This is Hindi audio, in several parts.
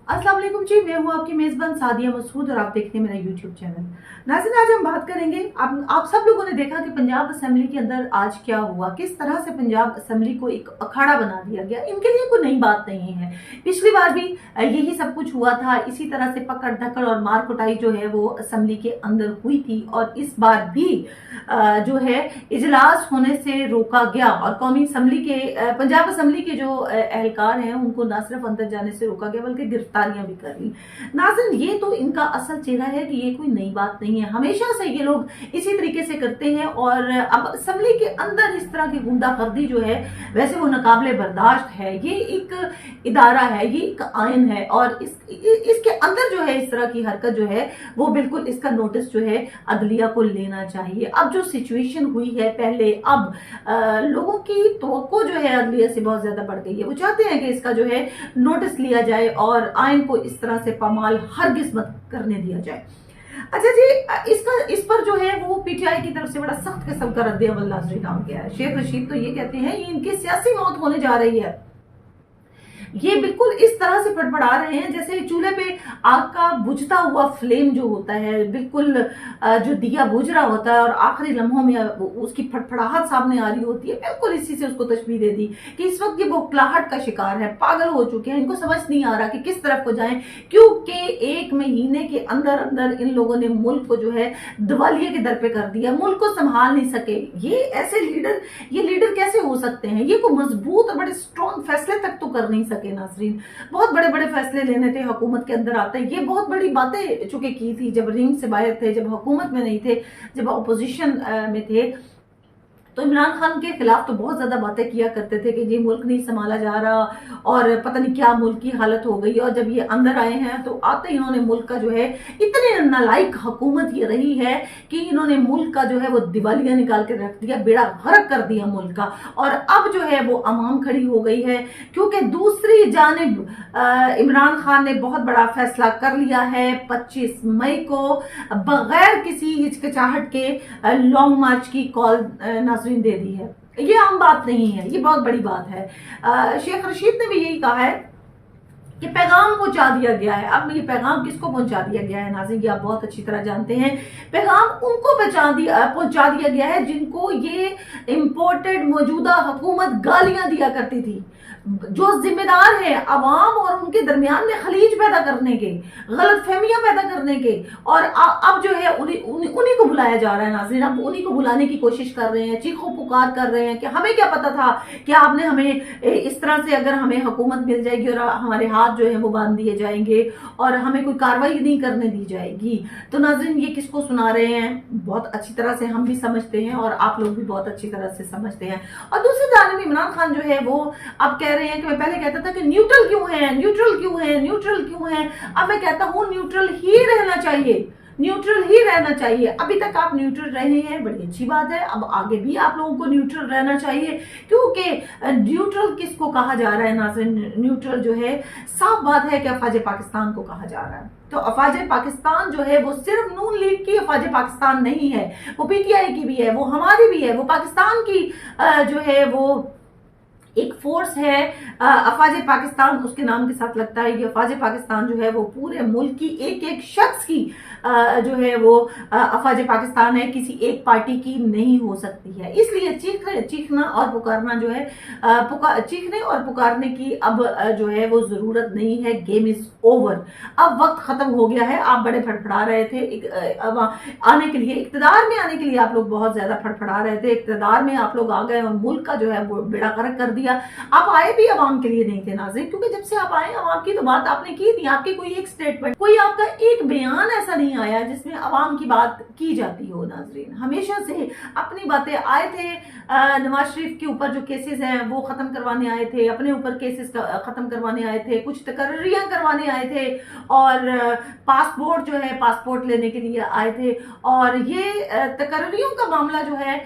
अस्सलाम वालेकुम जी, मैं हूँ आपकी मेजबान सादिया मसूद और आप देखते हैं मेरा यूट्यूब चैनल। नाज़रीन, आज हम बात करेंगे। आप सब लोगों ने देखा कि पंजाब असेंबली के अंदर आज क्या हुआ, किस तरह से पंजाब असेंबली को एक अखाड़ा बना दिया गया। इनके लिए कोई नई बात नहीं है, पिछली बार भी यही सब कुछ हुआ था। इसी तरह से पकड़ धकड़ और मार कुटाई जो है वो असेंबली के अंदर हुई थी और इस बार भी जो है इजलास होने से रोका गया और कौमी असेंबली के पंजाब असेंबली के जो एहलकार हैं उनको न सिर्फ अंदर जाने से रोका गया बल्कि गिरफ्तारियां भी कर ली। नाज़रीन, ये तो इनका असल चेहरा है कि ये कोई नई बात नहीं है, हमेशा से ये लोग इसी तरीके से करते हैं। और अब असेंबली के अंदर इस तरह की गुंडागर्दी जो है वैसे वो नाकाबिले बर्दाश्त है। ये एक इदारा है, ये एक आयन है और इसके अंदर जो है इस तरह की हरकत जो है वो बिल्कुल इसका नोटिस जो है अदलिया को लेना चाहिए। अब जो सिचुएशन हुई है पहले, अब लोगों की तवक्को जो है अदलिया से बहुत ज्यादा बढ़ गई है। वो चाहते हैं कि इसका जो है नोटिस लिया जाए और आयन को इस तरह से पामाल हरगिज मत करने दिया जाए। अच्छा जी, इस पर जो है वो पीटीआई की तरफ से बड़ा सख्त किस्म का रद्द अमल नाज़रीन आ गया है। शेख रशीद तो ये कहते हैं ये इनकी सियासी मौत होने जा रही है। ये बिल्कुल इस तरह से फड़फड़ा रहे हैं जैसे चूल्हे पे आग का बुझता हुआ फ्लेम जो होता है, बिल्कुल जो दिया बुझ रहा होता है और आखिरी लम्हों में उसकी फड़फड़ाहट सामने आ रही होती है। बिल्कुल इसी से उसको तशबीह दे दी कि इस वक्त ये बौखलाहट का शिकार है, पागल हो चुके हैं, इनको समझ नहीं आ रहा कि किस तरफ को जाएं, क्योंकि एक महीने के अंदर अंदर इन लोगों ने मुल्क को जो है दिवालिये के दर पे कर दिया, मुल्क को संभाल नहीं सके। ये ऐसे लीडर कैसे हो सकते हैं? ये कोई मजबूत और बड़े स्ट्रॉन्ग फैसले तक तो कर नहीं सके। नाज़रीन, बहुत बड़े बड़े फैसले लेने थे, हुकूमत के अंदर आते ये बहुत बड़ी बातें चुके की थी जब रिंग से बाहर थे, जब हुकूमत में नहीं थे, जब अपोजिशन में थे। तो इमरान खान के खिलाफ तो बहुत ज्यादा बातें किया करते थे कि ये मुल्क नहीं संभाला जा रहा और पता नहीं क्या मुल्क की हालत हो गई। और जब ये अंदर आए हैं तो आते ही इन्होंने मुल्क का जो है, इतने नालायक हुकूमत ये रही है कि इन्होंने मुल्क का जो है वो दिवालिया निकाल के रख दिया, बेड़ा गर्क कर दिया मुल्क का। और अब जो है वो अवाम खड़ी हो गई है क्योंकि दूसरी जानिब इमरान खान ने बहुत बड़ा फैसला कर लिया है। 25 मई को बगैर किसी हिचकिचाहट के लॉन्ग मार्च की कॉल दे दी है। ये आम बात नहीं है, ये बहुत बड़ी बात है। शेख रशीद ने भी यही कहा है कि पैगाम पहुंचा दिया गया है। अब ये पैगाम किसको पहुंचा दिया गया है नाज़रीन, ये आप बहुत अच्छी तरह जानते हैं। पैगाम उनको पहुंचा दिया गया है जिनको ये इंपोर्टेड मौजूदा हुकूमत गालियां दिया करती थी, जो जिम्मेदार है अवाम और उनके दरमियान में खलीज पैदा करने के, गलत फहमियां पैदा करने के। और अब जो है उन्हीं को बुलाया जा रहा है नाज़रीन। अब उन्हीं को बुलाने की कोशिश कर रहे हैं, चीखों पुकार कर रहे हैं कि हमें क्या पता था कि आपने हमें इस तरह से, अगर हमें हुकूमत मिल जाएगी और हमारे हाथ जो है वो बांध दिए जाएंगे और हमें कोई कार्रवाई नहीं करने दी जाएगी। तो नाज़रीन, ये किसको सुना रहे हैं बहुत अच्छी तरह से हम भी समझते हैं और आप लोग भी बहुत अच्छी तरह से समझते हैं। और दूसरी जानिब इमरान खान जो है वो अब कह रहे हैं कि मैं पहले कहता था कि न्यूट्रल क्यों है, न्यूट्रल क्यों है, न्यूट्रल क्यों है। अब मैं कहता हूं न्यूट्रल ही रहना चाहिए, न्यूट्रल ही रहना चाहिए। अभी तक आप न्यूट्रल रहे हैं, बड़ी अच्छी बात है। अब आगे भी आप लोगों को न्यूट्रल रहना चाहिए क्योंकि न्यूट्रल किसको कहा जा रहा है नाज़रीन? न्यूट्रल जो है, साफ बात है कि अफवाज पाकिस्तान को कहा जा रहा है। तो अफवाज पाकिस्तान जो है वो सिर्फ नून लीग की अफवाज पाकिस्तान नहीं है, वो पीटीआई की भी है, वो हमारी भी है, वो पाकिस्तान की जो है वो एक फोर्स है। अफवाज पाकिस्तान उसके नाम के साथ लगता है। ये अफवाज पाकिस्तान जो है वो पूरे मुल्क की एक एक शख्स की जो है वो अफवाज पाकिस्तान है, किसी एक पार्टी की नहीं हो सकती है। इसलिए चीखना और पुकारना जो है, चीखने और पुकारने की अब जो है वो जरूरत नहीं है। गेम इज ओवर, अब वक्त खत्म हो गया है। आप बड़े फड़फड़ा रहे थे अब आने के लिए, इक्तदार में आने के लिए आप लोग बहुत ज्यादा फड़फड़ा रहे थे। इक्तदार में आप लोग आ गए और मुल्क का जो है वो बेड़ा गर्क कर दिया। आप आए भी अवाम के लिए नहीं थे नाज़रीन, क्योंकि जब से आप आए अवाम की तो बात आपने की थी। आपकी कोई एक स्टेटमेंट, कोई आपका एक बयान ऐसा नहीं आया जिसमें अवाम की बात की जाती हो नाज़रीन। हमेशा से अपनी बातें आए थे। नवाज शरीफ के ऊपर जो केसेस हैं वो खत्म करवाने आए थे, अपने ऊपर केसेस खत्म करवाने आए थे, कुछ तकर्रियां करवाने आए थे और पासपोर्ट जो है पासपोर्ट लेने के लिए आए थे। और ये तकर्रियों का मामला जो है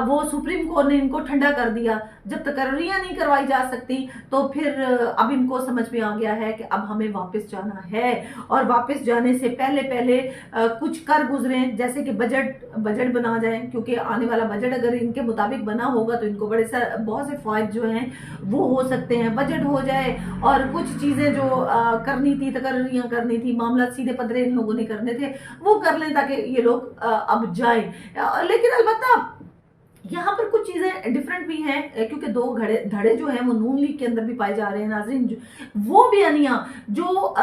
वो सुप्रीम कोर्ट ने इनको ठंडा कर दिया। जब तकर्रियां नहीं करवाई जा सकती, तो फिर अब इनको समझ में आ गया है कि अब हमें वापस जाना है, और वापस जाने से पहले पहले कुछ कर गुजरे, जैसे कि बजट बना जाए, क्योंकि आने वाला बजट अगर इनके मुताबिक बना होगा तो इनको बहुत से फायदे जो हैं वो हो सकते हैं। बजट हो जाए और कुछ चीजें जो करनी थी, तकर्रियां करनी थी, मामला सीधे पदरे इन लोगों ने करने थे, वो कर लें ताकि ये लोग अब जाए। लेकिन अलबत्ता यहाँ पर कुछ चीजें डिफरेंट भी हैं, क्योंकि दो धड़े जो हैं वो नून लीग के अंदर भी पाए जा रहे हैं नाज़रीन। वो बयानिया जो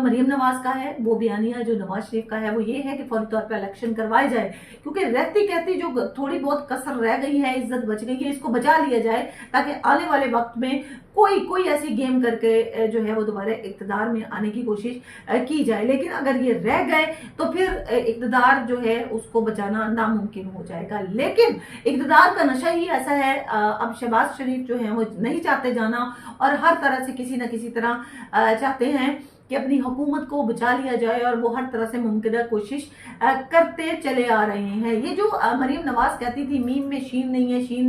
मरियम नवाज का है, वो बयानिया जो नवाज शरीफ का है, वो ये है कि फौरी तौर पर इलेक्शन करवाए जाए, क्योंकि रहती कहती जो थोड़ी बहुत कसर रह गई है, इज्जत बच गई है, इसको बचा लिया जाए ताकि आने वाले वक्त में कोई ऐसी गेम करके जो है वो दोबारा इक्तदार में आने की कोशिश की जाए। लेकिन अगर ये रह गए तो फिर इक्तदार जो है उसको बचाना नामुमकिन हो जाएगा। लेकिन इक्तदार का नशा ही ऐसा है, अब शहबाज शरीफ जो है वो नहीं चाहते जाना, और हर तरह से किसी न किसी तरह चाहते हैं कि अपनी हुकूमत को बचा लिया जाए, और वो हर तरह से मुमकिन कोशिश करते चले आ रहे हैं। ये जो मरियम नवाज कहती थी मीम में शीन नहीं है, शीन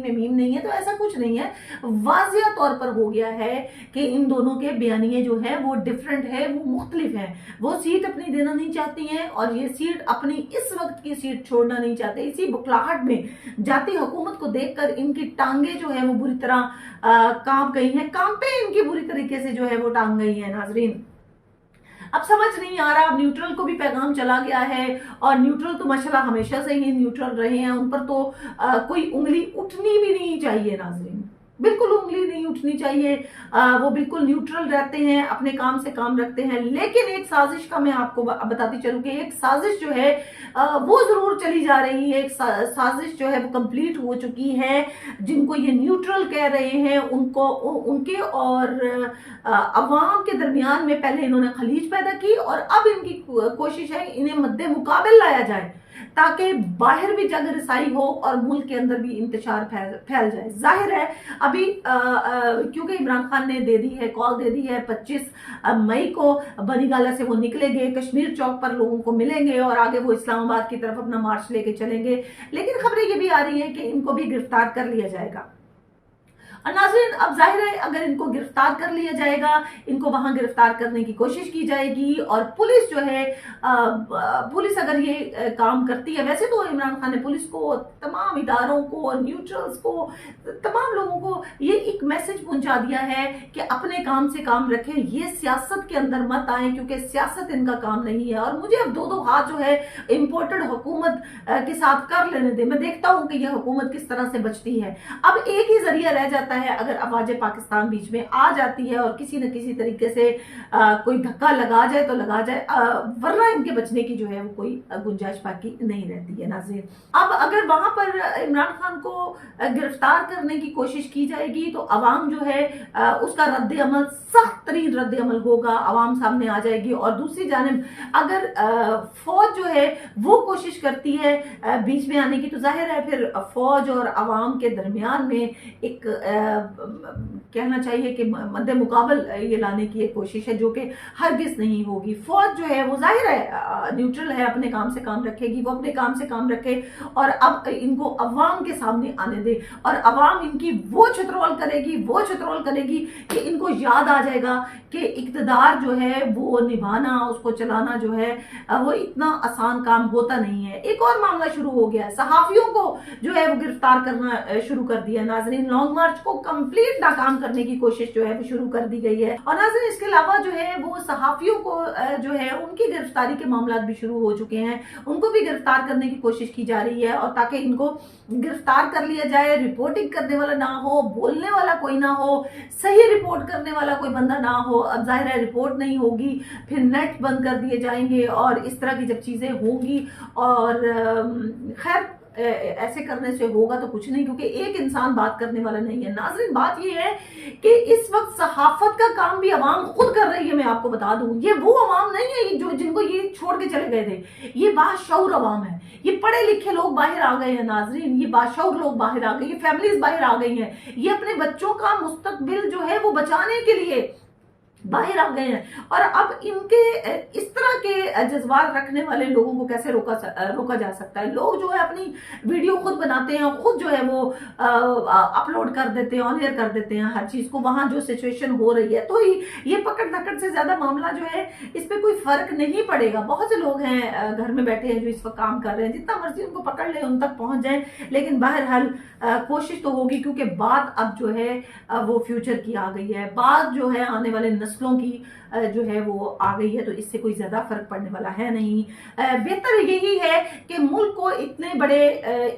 में मीम नहीं है, तो ऐसा कुछ नहीं है। वाजिया तौर पर हो गया है कि इन दोनों के बयानिए जो है वो डिफरेंट है, वो मुख्तलिफ है। वो सीट अपनी देना नहीं चाहती हैं, और ये सीट अपनी इस वक्त की सीट छोड़ना नहीं चाहते। इसी बुखलाहट में जाती हुकूमत को देखकर इनकी टांगे जो है वो बुरी तरह कांप गई हैं, कांपे इनकी बुरी तरीके से जो है वो टांग गई है नाजरीन। अब समझ नहीं आ रहा, अब न्यूट्रल को भी पैगाम चला गया है, और न्यूट्रल तो माशाल्लाह हमेशा से ही न्यूट्रल रहे हैं, उन पर तो कोई उंगली उठनी भी नहीं चाहिए नाजरीन, बिल्कुल उंगली नहीं उठनी चाहिए। वो बिल्कुल न्यूट्रल रहते हैं, अपने काम से काम रखते हैं। लेकिन एक साजिश का मैं आपको बताती चलूं कि एक साजिश जो है वो जरूर चली जा रही है। एक साजिश जो है वो कंप्लीट हो चुकी है। जिनको ये न्यूट्रल कह रहे हैं उनको, उनके और अवाम के दरमियान में पहले इन्होंने खलीज पैदा की, और अब इनकी कोशिश है इन्हें मद्दे मुकाबिल लाया जाए, ताकि बाहर भी जग रसाई हो और मुल्क के अंदर भी इंतशार फैल जाए। जाहिर है अभी क्योंकि इमरान खान ने दे दी है, कॉल दे दी है 25 मई को बनी गाला से वो निकलेंगे, कश्मीर चौक पर लोगों को मिलेंगे, और आगे वो इस्लामाबाद की तरफ अपना मार्च लेके चलेंगे। लेकिन खबरें ये भी आ रही है कि इनको भी गिरफ्तार कर लिया जाएगा। और नाज़रीन अब जाहिर है अगर इनको गिरफ्तार कर लिया जाएगा, इनको वहां गिरफ्तार करने की कोशिश की जाएगी, और पुलिस जो है पुलिस अगर ये काम करती है, वैसे तो इमरान खान ने पुलिस को, तमाम इदारों को, न्यूट्रल्स को, तमाम लोगों को ये एक मैसेज पहुंचा दिया है कि अपने काम से काम रखें, ये सियासत के अंदर मत आए, क्योंकि सियासत इनका काम नहीं है। और मुझे अब दो हाथ जो है इम्पोर्टेड हुकूमत के साथ कर लेने दे, मैं देखता हूं कि यह हुकूमत किस तरह से बचती है। अब एक ही जरिया रह जाता है, अगर आवाज पाकिस्तान बीच में आ जाती है और किसी न किसी तरीके से कोई धक्का लगा जाए तो लगा जाए, वरना इनके बचने की जो है वो कोई गुंजाइश बाकी नहीं रहती है नाज़रीन। अब अगर वहां पर इमरान खान को गिरफ्तार करने की कोशिश की जाएगी तो अवाम जो है उसका रद्द अमल, सख्त तरीन रद्द अमल होगा, अवाम सामने आ जाएगी। और दूसरी जानिब अगर फौज जो है वो कोशिश करती है बीच में आने की, तो जाहिर है फिर फौज और अवाम के दरमियान में एक कहना चाहिए कि मद्दे मुकाबल ये लाने की एक कोशिश है, जो कि हरगिज नहीं होगी। फौज जो है वो जाहिर है न्यूट्रल है, अपने काम से काम रखेगी, वो अपने काम से काम रखे, और अब इनको अवाम के सामने आने दे, और अवाम इनकी वो छतरोल करेगी कि इनको याद आ जाएगा कि इक्तदार जो है वो निभाना, उसको चलाना जो है वो इतना आसान काम होता नहीं है। एक और मामला शुरू हो गया है, सहाफियों को जो है वो गिरफ्तार करना शुरू कर दिया नाजरीन। लॉन्ग मार्च को कंप्लीट नाकाम करने की कोशिश जो है वो शुरू कर दी गई है। और नाज़रीन इसके अलावा जो है वो सहाफियों को जो है उनकी गिरफ्तारी के मामला भी शुरू हो चुके हैं, उनको भी गिरफ्तार करने की कोशिश की जा रही है। और ताकि इनको गिरफ्तार कर लिया जाए, रिपोर्टिंग करने वाला ना हो, बोलने वाला कोई ना हो, सही रिपोर्ट करने वाला कोई बंदा ना हो। अब जाहिर है रिपोर्ट नहीं होगी, फिर नेट बंद कर दिए जाएंगे, और इस तरह की जब चीजें होंगी, और खैर ऐसे करने से होगा तो कुछ नहीं, क्योंकि एक इंसान बात करने वाला नहीं है। नाज़रीन बात ये है कि इस वक्त सहाफत का काम भी अवाम खुद कर रही है। मैं आपको बता दूं, ये वो अवाम नहीं है जो जिनको ये छोड़ के चले गए थे, ये बाशऊर अवाम है, ये पढ़े लिखे लोग बाहर आ गए हैं नाज़रीन, ये बाशऊर लोग बाहर आ गए, ये फैमिलीज बाहर आ गई हैं, ये अपने बच्चों का मुस्तकबिल जो है वो बचाने के लिए बाहर आ गए हैं। और अब इनके इस तरह के जज्बात रखने वाले लोगों को कैसे रोका जा सकता है। लोग जो है अपनी वीडियो खुद बनाते हैं, खुद जो है वो अपलोड कर देते हैं, ऑन एयर कर देते हैं हर चीज को, वहां जो सिचुएशन हो रही है। तो ये पकड़ धकड़ से ज्यादा मामला जो है इस पे कोई फर्क नहीं पड़ेगा। बहुत से लोग हैं घर में बैठे हैं जो इस वक्त काम कर रहे हैं, जितना मर्जी उनको पकड़ ले उन तक पहुंच जाए, लेकिन बहरहाल कोशिश तो होगी, क्योंकि बात अब जो है वो फ्यूचर की आ गई है, बात जो है आने वाले नस्लों की जो है वो आ गई है। तो इससे कोई ज्यादा फर्क पड़ने वाला है नहीं। बेहतर यही है कि मुल्क को इतने बड़े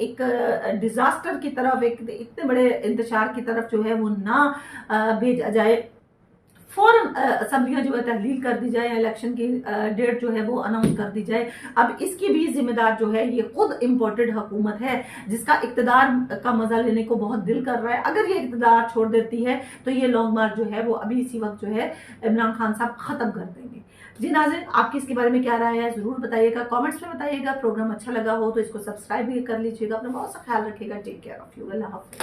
एक डिजास्टर की तरफ, एक इतने बड़े इंतशार की तरफ जो है वो ना भेजा जाए। फौरन असम्बलियां जो है तहलील कर दी जाए, इलेक्शन की डेट जो है वो अनाउंस कर दी जाए। अब इसकी भी जिम्मेदार जो है ये खुद इम्पोर्टेड हुकूमत है, जिसका इक्तदार का मजा लेने को बहुत दिल कर रहा है। अगर ये इक्तदार छोड़ देती है तो ये लॉन्ग मार्च जो है वो अभी इसी वक्त जो है इमरान खान साहब खत्म कर देंगे। जी नाज़रीन, आपकी इसके बारे में क्या राय है जरूर बताइएगा, कमेंट्स में बताइएगा। प्रोग्राम अच्छा लगा हो तो इसको सब्सक्राइब भी कर लीजिएगा। अपना बहुत सा ख्याल रखिएगा। Take care of you. अल्लाह हाफिज़।